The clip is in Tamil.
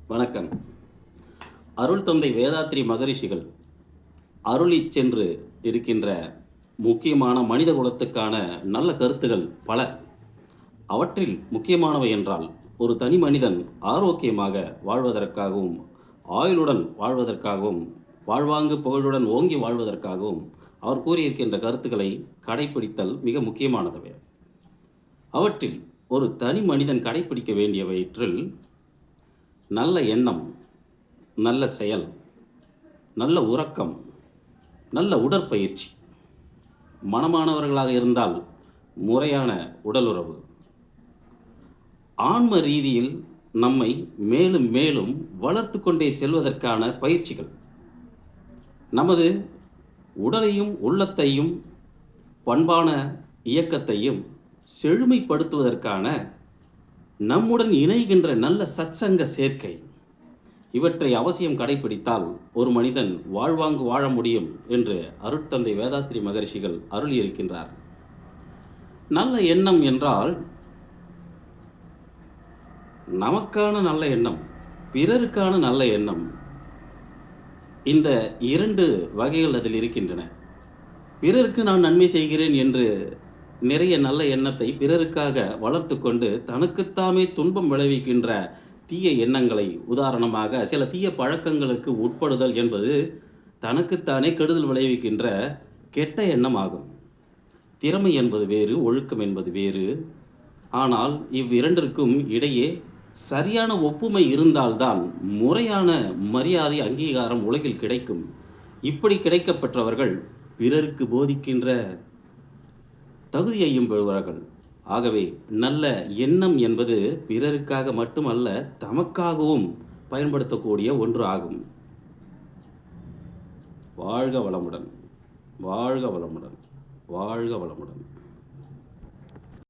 வணக்கம். அருள் தந்தை வேதாத்ரி மகரிஷிகள் அருளிச் சென்று இருக்கின்ற முக்கியமான மனித குலத்துக்கான நல்ல கருத்துகள் பல. அவற்றில் முக்கியமானவை என்றால், ஒரு தனி மனிதன் ஆரோக்கியமாக வாழ்வதற்காகவும், ஆயுளுடன் வாழ்வதற்காகவும், வாழ்வாங்கு புகழுடன் ஓங்கி வாழ்வதற்காகவும் அவர் கூறியிருக்கின்ற கருத்துக்களை கடைப்பிடித்தல் மிக முக்கியமானதவை. அவற்றில் ஒரு தனி மனிதன் கடைப்பிடிக்க வேண்டியவற்றில் நல்ல எண்ணம், நல்ல செயல், நல்ல உறக்கம், நல்ல உடற்பயிற்சி, மனமானவர்களாக இருந்தால் முறையான உடலுறவு, ஆன்ம ரீதியில் நம்மை மேலும் மேலும் வளர்த்து கொண்டே செல்வதற்கான பயிற்சிகள், நமது உடலையும் உள்ளத்தையும் பண்பான இயக்கத்தையும் செழுமைப்படுத்துவதற்கான நம்முடன் இணைகின்ற நல்ல சத்சங்க சேர்க்கை, இவற்றை அவசியம் கடைப்பிடித்தால் ஒரு மனிதன் வாழ்வாங்கு வாழ முடியும் என்று அருட்தந்தை வேதாத்ரி மகரிஷிகள் அருளியிருக்கின்றார். நல்ல எண்ணம் என்றால் நமக்கான நல்ல எண்ணம், பிறருக்கான நல்ல எண்ணம். இந்த இரண்டு வகைகள் அதில் இருக்கின்றன. பிறருக்கு நான் நன்மை செய்கிறேன் என்று நிறைய நல்ல எண்ணத்தை பிறருக்காக வளர்த்து கொண்டு தனக்குத்தாமே துன்பம் விளைவிக்கின்ற தீய எண்ணங்களை, உதாரணமாக சில தீய பழக்கங்களுக்கு உட்படுதல் என்பது தனக்குத்தானே கெடுதல் விளைவிக்கின்ற கெட்ட எண்ணம் ஆகும். திறமை என்பது வேறு, ஒழுக்கம் என்பது வேறு. ஆனால் இவ்விரண்டிற்கும் இடையே சரியான ஒப்புமை இருந்தால்தான் முறையான மரியாதை, அங்கீகாரம் உலகில் கிடைக்கும். இப்படி கிடைக்கப்பெற்றவர்கள் பிறருக்கு போதிக்கின்ற தகுதியையும் பெறுவார்கள். ஆகவே நல்ல எண்ணம் என்பது பிறருக்காக மட்டுமல்ல, தமக்காகவும் பயன்படுத்தக்கூடிய ஒன்று ஆகும். வாழ்க வளமுடன், வாழ்க வளமுடன், வாழ்க வளமுடன்.